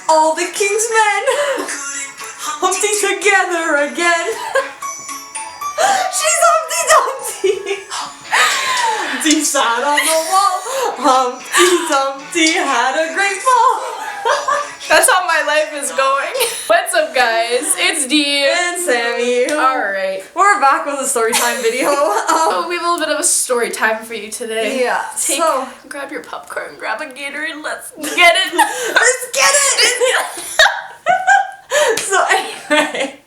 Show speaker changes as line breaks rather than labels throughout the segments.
All the king's men Humpty together again. She's Humpty Dumpty. Humpty sat on the wall. Humpty Dumpty had a great fall.
That's how my life is going. What's up, guys? It's Dee
and Sammy.
Alright.
We're back with a story time video.
We have a little bit of a story time for you today.
Yeah.
Grab your popcorn, grab a Gatorade, let's get it.
Let's get it! So anyway.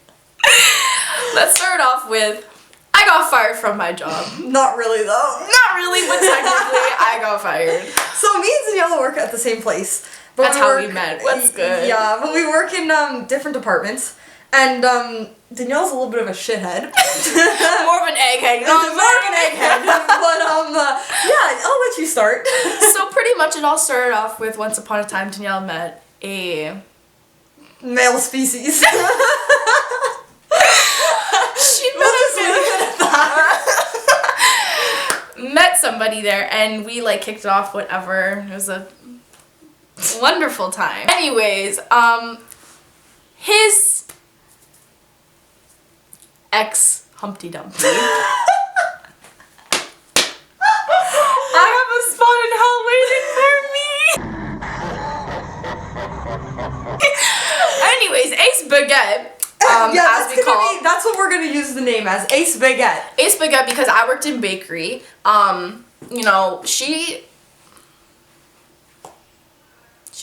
Let's start off with, I got fired from my job.
Not really though.
Not really, but technically I got fired.
So me and Daniela work at the same place. But
That's how we met. What's good?
Yeah, but we work in different departments. And Danielle's a little bit of a shithead.
More of an egghead. You know what I'm
More of an egghead. But yeah, I'll let you start.
So pretty much it all started off with once upon a time Danielle met a
male species.
She met somebody there and we like kicked it off, whatever. It was a wonderful time. Anyways, his ex Humpty Dumpty. I have a spot in hell waiting for me. Anyways, Ace Baguette.
Yeah, that's what we're gonna use the name as, Ace Baguette.
Ace Baguette, because I worked in bakery. You know, she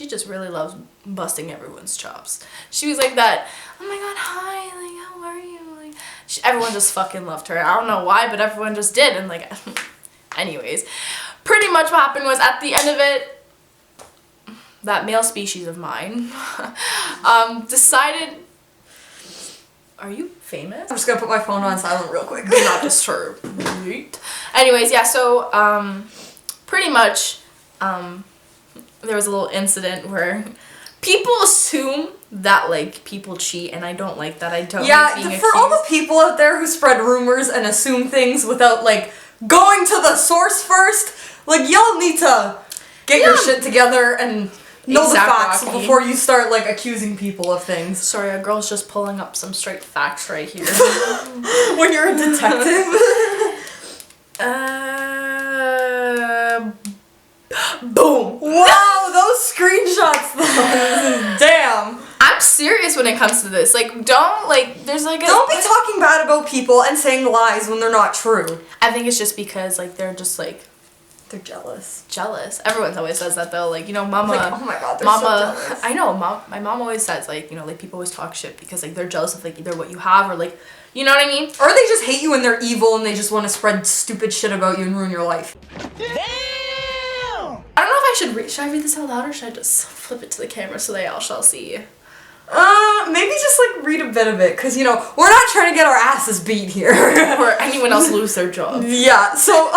just really loves busting everyone's chops. She was like that, oh my god, hi, like, how are you? Like, everyone just fucking loved her. I don't know why, but everyone just did. And like, anyways, pretty much what happened was at the end of it, that male species of mine decided, are you famous?
I'm just gonna put my phone on silent real quick.
Do not disturb. Anyways, yeah, so pretty much there was a little incident where people assume that like people cheat, and I don't like that. I don't like being accused.
For all the people out there who spread rumors and assume things without like going to the source first, like y'all need to get your shit together and know the facts before you start like accusing people of things.
Sorry, a girl's just pulling up some straight facts right here.
When you're a detective.
Boom!
Wow, those screenshots though. Damn.
I'm serious when it comes to this. Like, don't
be talking bad about people and saying lies when they're not true.
I think it's just because like they're just like
they're jealous.
Jealous. Everyone always says that though. Like, you know, mama.
Like, oh my god, they're so jealous.
I know, my mom always says like, you know, like people always talk shit because like they're jealous of like either what you have or like, you know what I mean?
Or they just hate you and they're evil and they just want to spread stupid shit about you and ruin your life.
I don't know if I should should I read this out loud or should I just flip it to the camera so they all shall see?
Maybe just like read a bit of it, cause you know we're not trying to get our asses beat here
or anyone else lose their job.
Yeah, so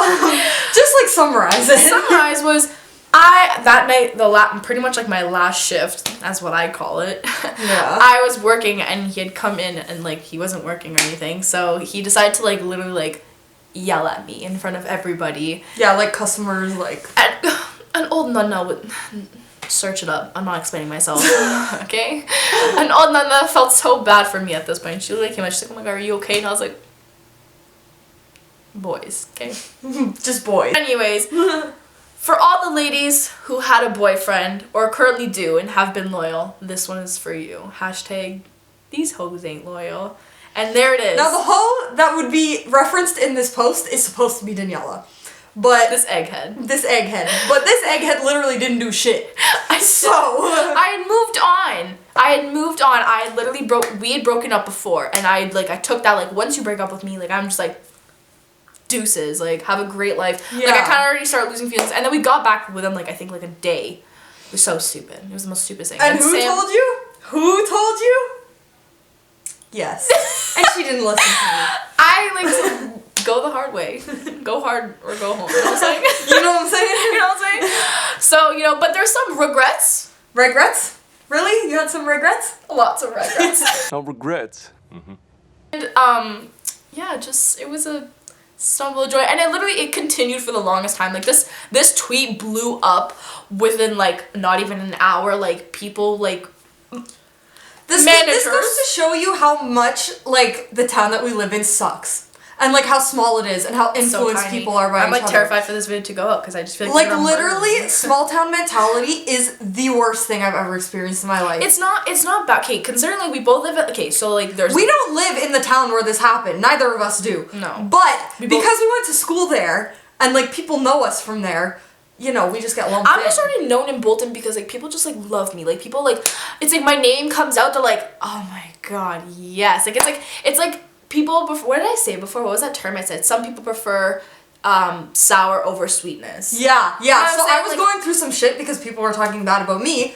just like summarize it.
Summarize was that night pretty much like my last shift, that's what I call it.
Yeah.
I was working and he had come in and like he wasn't working or anything, so he decided to like literally like yell at me in front of everybody.
Yeah, like customers like.
An old nonna would search it up. I'm not explaining myself. Okay? An old nonna felt so bad for me at this point. She literally came out, she's like, oh my god, are you okay? And I was like, boys, okay?
Just boys.
Anyways, for all the ladies who had a boyfriend or currently do and have been loyal, this one is for you. Hashtag, these hoes ain't loyal. And there it is.
Now the hoe that would be referenced in this post is supposed to be Daniela. But
this egghead. But
this egghead literally didn't do shit.
I had moved on. I had literally we had broken up before, and I took that, like, once you break up with me, like, I'm just like, deuces, like, have a great life. Yeah. Like, I kind of already started losing feelings, and then we got back within, like, I think, like, a day. It was so stupid. It was the most stupid thing.
And who told you? Who told you? Yes. And she didn't listen to me.
Go the hard way. Go hard or go home. You know what I'm saying?
You know what I'm saying?
You know what I'm saying? So, you know, but there's some regrets.
Regrets? Really? You had some regrets?
Lots of regrets.
No regrets.
And, yeah, just, it was a stumble of joy. And it continued for the longest time. Like, this tweet blew up within, like, not even an hour. Like, people, like,
this goes to show you how much, like, the town that we live in sucks. And, like, how small it is and how influenced people are by each other.
I'm, like, terrified for this video to go up because I just feel like
literally, small town mentality is the worst thing I've ever experienced in my life.
It's not about, okay, considering, like, we both live so, like,
we don't live in the town where this happened. Neither of us do.
No.
But, because we went to school there, and, like, people know us from there, you know, we just get lumped in.
I'm just already known in Bolton because, like, people just, like, love me. Like, people, like, it's like my name comes out, they're like, oh my god, yes. Like, it's like people before, what did I say before? What was that term I said? Some people prefer sour over sweetness.
Yeah. So I was going through some shit because people were talking bad about me.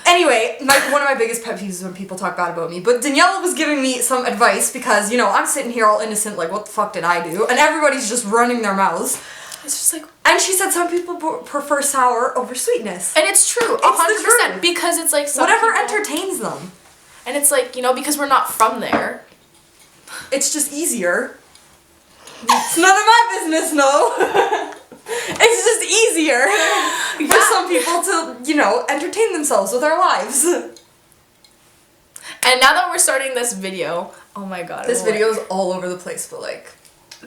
Anyway, one of my biggest pet peeves is when people talk bad about me. But Daniela was giving me some advice because, you know, I'm sitting here all innocent, like, what the fuck did I do? And everybody's just running their mouths.
It's just like...
And she said some people prefer sour over sweetness.
And it's true, 100%. Because it's like
whatever entertains them.
And it's like, you know, because we're not from there.
It's just easier. It's none of my business, no. It's just easier for some people to, you know, entertain themselves with our lives.
And now that we're starting this video, oh my god.
This video is all over the place, but, like,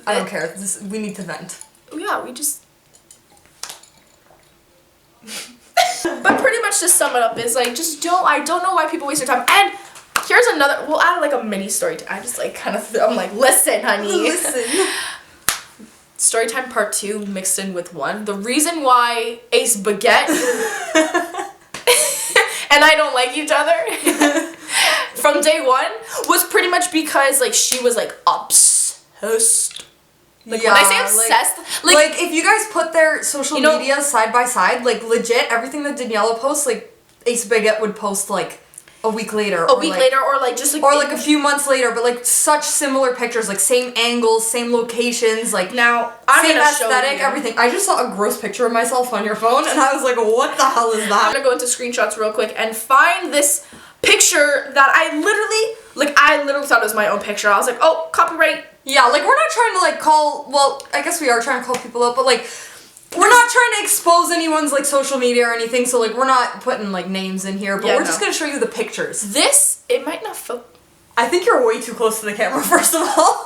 I don't care. We need to vent.
Yeah, we just... But pretty much to sum it up is, like, I don't know why people waste their time. And here's another, we'll add, like, a mini story. I just, like, I'm like, listen, honey.
Listen.
Story time part 2 mixed in with 1. The reason why Ace Baguette and I don't like each other from day 1 was pretty much because, like, she was, like, obsessed. Like, when I say obsessed,
like if you guys put their social media side by side, like, legit, everything that Daniela posts, like, Ace Baguette would post, like, a week later.
Or like, just, like...
Or, like, a few months later, but, like, such similar pictures, like, same angles, same locations, like,
now, I'm
same
gonna
aesthetic, everything. I just saw a gross picture of myself on your phone, and I was like, what the hell is that?
I'm gonna go into screenshots real quick and find this picture that I literally thought it was my own picture. I was like, oh, copyright.
Yeah, like, we're not trying to, like, I guess we are trying to call people out, but, like, we're not trying to expose anyone's, like, social media or anything, so, like, we're not putting, like, names in here, but we're just gonna show you the pictures.
It might not feel...
I think you're way too close to the camera, first of all.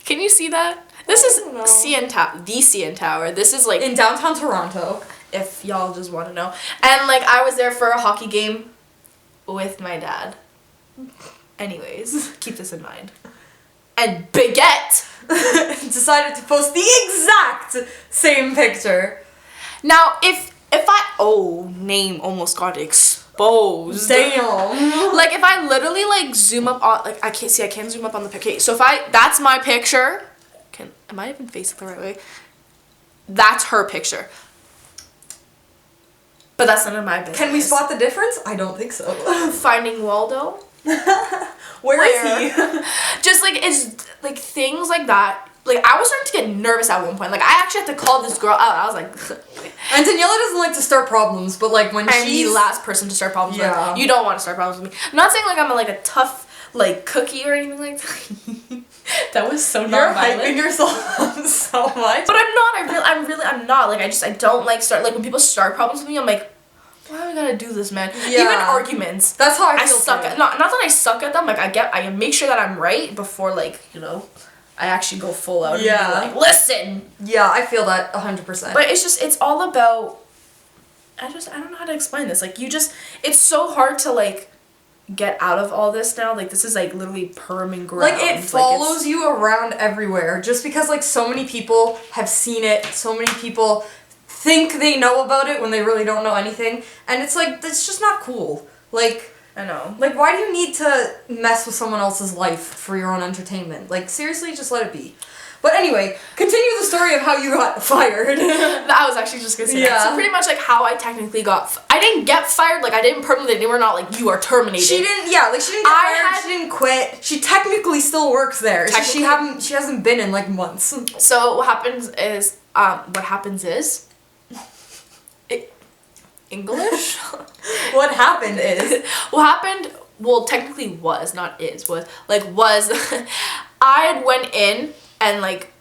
Can you see that? This is the CN Tower. This is, like...
in downtown Toronto.
If y'all just want to know. And, like, I was there for a hockey game with my dad. Anyways, keep this in mind. And Baguette
decided to post the exact same picture.
Now, if name almost got exposed.
Damn.
Like, if I literally, like, zoom up on, like, I can't zoom up on the picture. Okay, so that's my picture. Am I even facing the right way? That's her picture. But that's none of my business.
Can we spot the difference? I don't think so.
Finding Waldo.
Where is he?
Just, like, it's, like, things like that. Like, I was starting to get nervous at one point. Like, I actually had to call this girl out. I was like...
And Daniela doesn't like to start problems, but, like, when she's...
I'm the last person to start problems with. You don't want to start problems with me. I'm not saying, like, I'm, like, a tough, like, cookie or anything like that. That was so non-violent.
You're hyping yourself up so much.
But I'm not. I'm not. Like, I don't, like, start... Like, when people start problems with me, I'm like... Why do I gotta do this, man?
Yeah.
Even arguments.
That's how I feel.
Suck at, not that I suck at them. Like, I make sure that I'm right before, like, you know, I actually go full out.
Yeah.
And be like, listen.
Yeah, I feel that 100%.
But it's all about. I don't know how to explain this. Like, it's so hard to, like, get out of all this now. Like, this is, like, literally perming ground.
Like, it follows you around everywhere. Just because, like, so many people have seen it. So many people think they know about it when they really don't know anything, and it's like, it's just not cool. Like,
I know.
Like, why do you need to mess with someone else's life for your own entertainment? Like, seriously, just let it be. But anyway, continue the story of how you got fired.
I was actually just gonna say that. So pretty much, like, how I technically I didn't get fired, like, I didn't permanently, they were not like, you are terminated.
She didn't get fired, she didn't quit. She technically still works there. She hasn't been in, like, months.
So what happens is, English?
What happened is...
well, technically was, not is, was, I had went in And, like,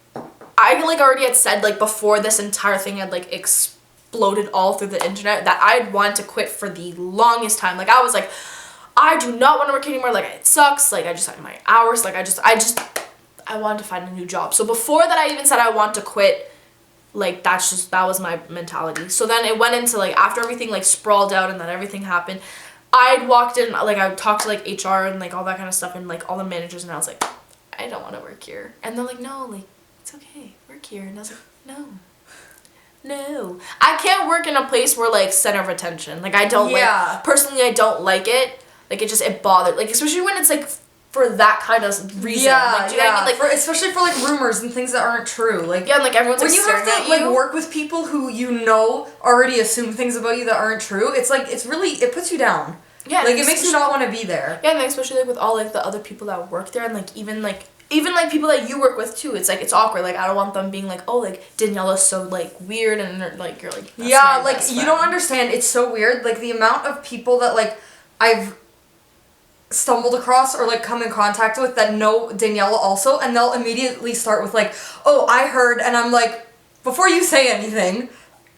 I, like, already had said, like, before this entire thing had, like, exploded all through the internet that I'd want to quit for the longest time. Like, I was like, I do not want to work anymore. Like, it sucks. Like, I just had my hours. Like, I wanted to find a new job. So before that I even said I want to quit, like, that was my mentality. So then it went into, like, after everything, like, sprawled out and then everything happened, I'd walked in, like, I would talk to, like, HR and, like, all that kind of stuff and, like, all the managers, and I was like, I don't want to work here. And they're like, no, like, it's okay, work here. And I was like, no. I can't work in a place where, like, center of attention. Like, I don't like, personally, I don't like it. Like, it bothered, like, especially when it's, like, for that kind of reason.
Yeah,
like, do you know what I mean? Like,
especially for, like, rumors and things that aren't true. Like,
yeah, and, like, everyone's, like,
when you have to, like, work with people who you know already assume things about you that aren't true, it's, like, it puts you down.
Yeah.
Like, it makes you not want to be there.
Yeah, and like, especially, like, with all, like, the other people that work there, and, like, even people that you work with too, it's like, it's awkward. Like, I don't want them being like, oh, like, Daniela's so, like, weird, and like, you're like,
yeah, like, you don't understand, it's so weird, like, the amount of people that, like, I've stumbled across or, like, come in contact with that know Daniela also, and they'll immediately start with, like, oh, I heard, and I'm like, before you say anything,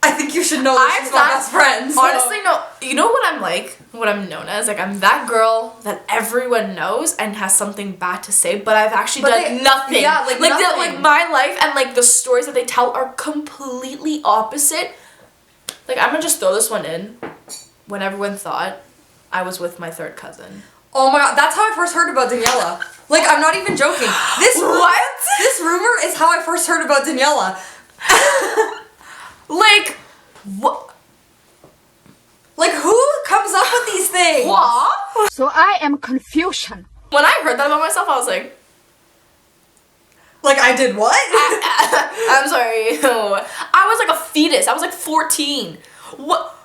I think you should know that she's my best friend. So.
Honestly, no. You know what I'm like? What I'm known as? Like, I'm that girl that everyone knows and has something bad to say, but I've actually done nothing. Yeah, like nothing. Like, my life and, like, the stories that they tell are completely opposite. Like, I'm gonna just throw this one in. When everyone thought I was with my third cousin.
Oh my god, that's how I first heard about Daniela. Like, I'm not even joking. This rumor is how I first heard about Daniela.
Like, what?
Like, who comes up with these things?
What?
So I am confusion.
When I heard that about myself, I was like...
Like, I did what?
I'm sorry. I was like a fetus. I was like 14. What?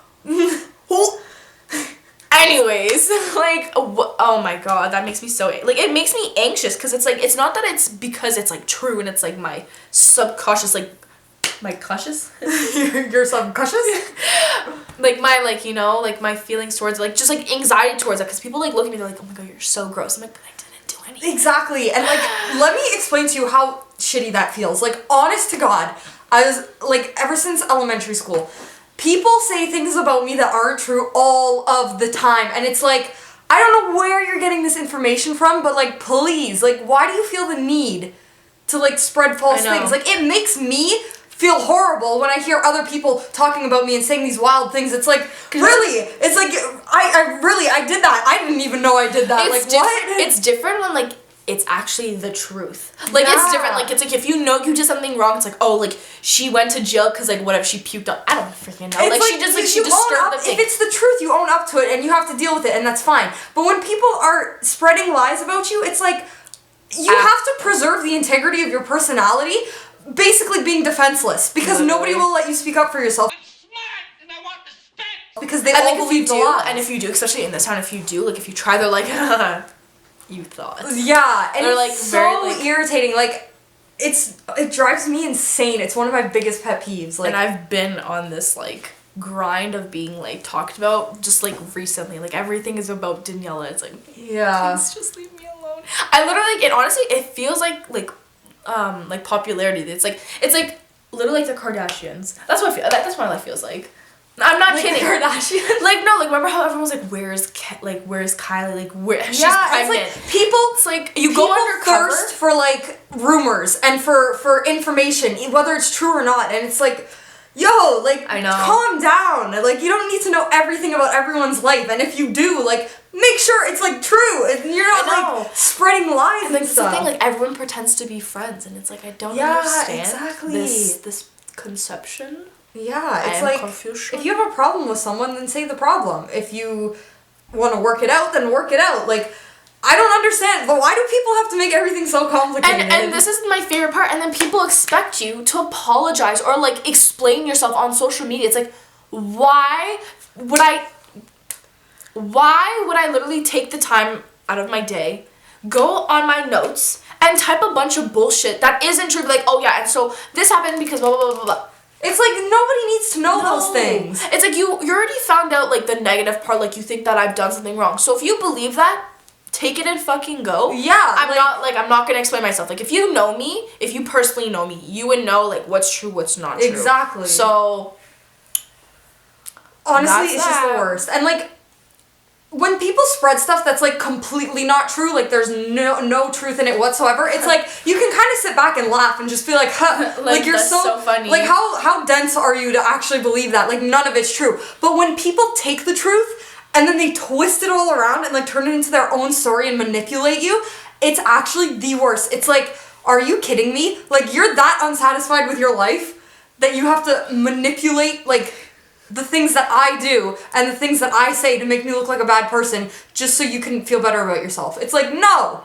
Anyways, like, oh my god, that makes me so, like, it makes me anxious, because it's like, it's not that it's because it's, like, true, and it's, like, my subconscious, like, my cautious?
Your subconscious?
Like, my, like, you know, like, my feelings towards, like, just, like, anxiety towards it, because people, like, look at me, they're like, oh my god, you're so gross. I'm like, but I didn't do anything.
Exactly, and, like, let me explain to you how shitty that feels. Like, honest to God, I was, like, ever since elementary school, people say things about me that aren't true all of the time, and it's like, I don't know where you're getting this information from, but, like, please, like, why do you feel the need to, like, spread false things? Like, it makes me feel horrible when I hear other people talking about me and saying these wild things. It's like, really? It's like, I did that. I didn't even know I did that. Like, what?
It's different when, like, it's actually the truth. Like, it's different. Like, it's like, if you know you did something wrong, it's like, oh, like, she went to jail because, like, what if she puked up? I don't freaking know. Like, she just, like, she disturbed the thing.
If it's the truth, you own up to it and you have to deal with it, and that's fine. But when people are spreading lies about you, it's like, you have to preserve the integrity of your personality, basically being defenseless, because nobody will let you speak up for yourself.
I'm smart and I want respect.
Because they all believe the lies.
And if you do, especially in this town, if you do, like, if you try, they're like, you thought.
Yeah, and
they're,
it's so irritating. Like, it drives me insane. It's one of my biggest pet peeves. Like,
and I've been on this, like, grind of being, like, talked about just, like, recently. Like, everything is about Daniela. It's like,
yeah,
please just leave me alone. I literally, like, it honestly, it feels like popularity. It's like literally like the Kardashians. That's what I feel. That's what my life feels like. I'm not kidding.
The Kardashians.
Like, no, like, remember how everyone was like, where's Kylie? Like, where she's pregnant.
It's like people.
It's like you go undercover
thirst for, like, rumors and for information, whether it's true or not, and it's like, yo, like,
I know.
Calm down. Like, you don't need to know everything about everyone's life, and if you do, like, make sure it's, like, true, and you're not, like, spreading lies and,
like,
stuff.
The thing, like, everyone pretends to be friends, and it's like, I don't understand this conception.
Yeah, it's like, confusion. If you have a problem with someone, then say the problem. If you want to work it out, then work it out. Like, I don't understand, but why do people have to make everything so complicated?
And this is my favorite part, and then people expect you to apologize or, like, explain yourself on social media. It's like, why would I literally take the time out of my day, go on my notes, and type a bunch of bullshit that isn't true, like, oh yeah, and so this happened because blah, blah, blah, blah, blah.
It's like, nobody needs to know those things.
It's like, you already found out, like, the negative part, like, you think that I've done something wrong. So if you believe that, take it and fucking go.
Yeah.
I'm not gonna explain myself. Like, if you know me, if you personally know me, you would know, like, what's true, what's not true.
Exactly.
So,
honestly, it's just the worst. And, like, when people spread stuff that's, like, completely not true, like, there's no truth in it whatsoever, it's like, you can kind of sit back and laugh and just be like, huh, like you're
that's so funny.
Like, how dense are you to actually believe that? Like, none of it's true. But when people take the truth and then they twist it all around and, like, turn it into their own story and manipulate you, it's actually the worst. It's like, are you kidding me? Like, you're that unsatisfied with your life that you have to manipulate, like, the things that I do and the things that I say to make me look like a bad person just so you can feel better about yourself. It's like, no.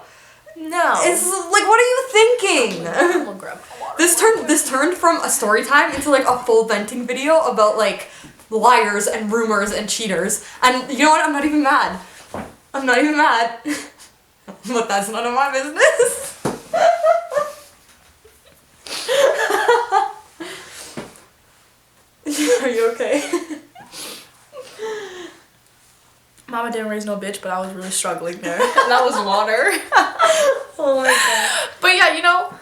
It's like, what are you thinking?
We'll grab water.
This turned from a story time into, like, a full venting video about, like, liars and rumors and cheaters. And you know what? I'm not even mad. I'm not even mad. But that's none of my business. Are you okay?
Mama didn't raise no bitch, but I was really struggling there. That was water.
Oh my god.
But yeah, you know,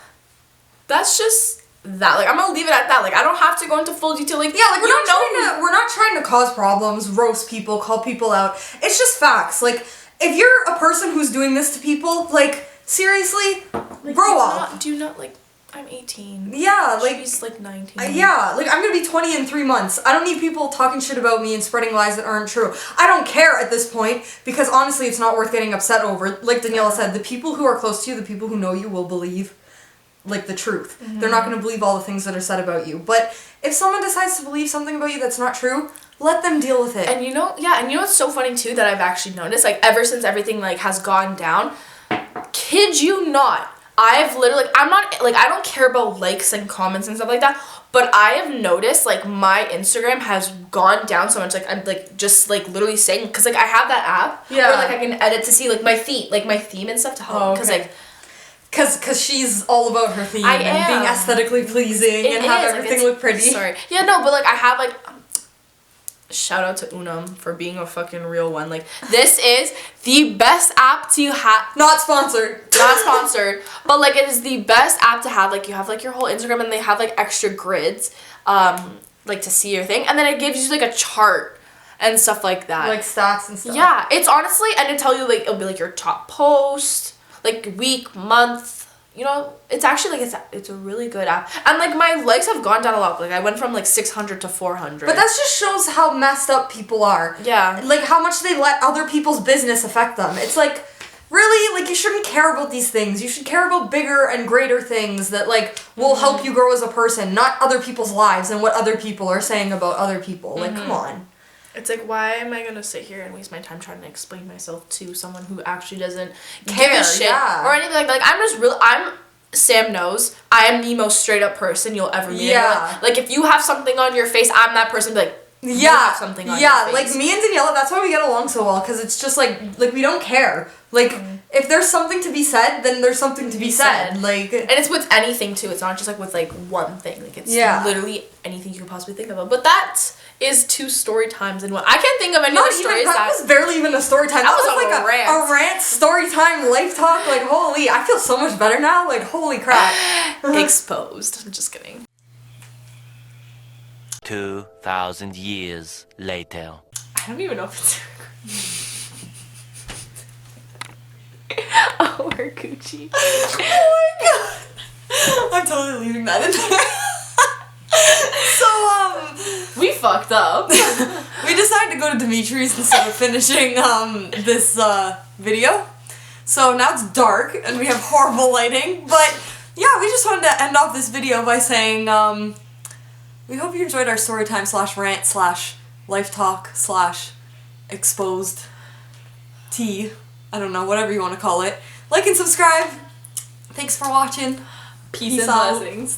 that's just that. Like, I'm gonna leave it at that. Like, I don't have to go into full detail. Like,
yeah, like, we're not trying to cause problems, roast people, call people out. It's just facts. Like, if you're a person who's doing this to people, like, seriously,
like,
grow up.
Do not, like, I'm 18.
Yeah, like,
she's like 19.
Yeah, like, I'm gonna be 20 in 3 months. I don't need people talking shit about me and spreading lies that aren't true. I don't care at this point, because honestly, it's not worth getting upset over. Like Daniela said, the people who are close to you, the people who know you will believe, like, the truth. Mm-hmm. They're not gonna believe all the things that are said about you. But if someone decides to believe something about you that's not true, let them deal with it.
And you know, and you know what's so funny too that I've actually noticed, like, ever since everything, like, has gone down, kid you not, I've literally, like, I'm not, like, I don't care about likes and comments and stuff like that, but I have noticed, like, my Instagram has gone down so much, like, I'm, like, just, like, literally saying, because, like, I have that app where, like, I can edit to see, like, my theme and stuff to help, because, like,
Cause she's all about her theme and being aesthetically pleasing and have everything look pretty.
Sorry. Yeah, no, but, like, I have, like, shout out to Unum for being a fucking real one. Like, this is the best app to have.
Not sponsored.
Not sponsored. But, like, it is the best app to have. Like, you have, like, your whole Instagram and they have, like, extra grids, like, to see your thing. And then it gives you, like, a chart and stuff like that.
Like, stats and stuff.
Yeah. It's honestly, and it'll tell you, like, it'll be, like, your top post, like, week, month. You know, it's actually, like, it's a really good app. And, like, my likes have gone down a lot. Like, I went from, like, 600 to 400.
But that just shows how messed up people are.
Yeah.
Like, how much they let other people's business affect them. It's like, really, like, you shouldn't care about these things. You should care about bigger and greater things that, like, will help you grow as a person, not other people's lives and what other people are saying about other people. Like, come on.
It's like, why am I gonna sit here and waste my time trying to explain myself to someone who actually doesn't give a shit or anything like I'm just real. Sam knows I am the most straight up person you'll ever meet.
Yeah.
Like, if you have something on your face, I'm that person. Be like, you have something on your face.
Like, me and Daniela, that's why we get along so well, because it's just like we don't care. Like, if there's something to be said, then there's something to be said. Like,
and it's with anything too. It's not just like with like one thing. Like, it's literally anything you can possibly think of. But that is 2 story times in one. I can't think of any other stories.
That was barely even a story time.
That was
like
a
rant story time life talk. Like, holy, I feel so much better now. Like, holy crap.
Exposed. I'm just kidding.
2,000 years later.
I don't even know if it's oh, we're Gucci.
Oh my god. I'm totally leaving that in there. So,
we fucked up.
We decided to go to Dimitri's instead of finishing, this, video. So now it's dark and we have horrible lighting, but yeah, we just wanted to end off this video by saying, we hope you enjoyed our storytime /rant /life talk /exposed tea. I don't know, whatever you want to call it. Like and subscribe. Thanks for watching.
Peace and
out.
blessings.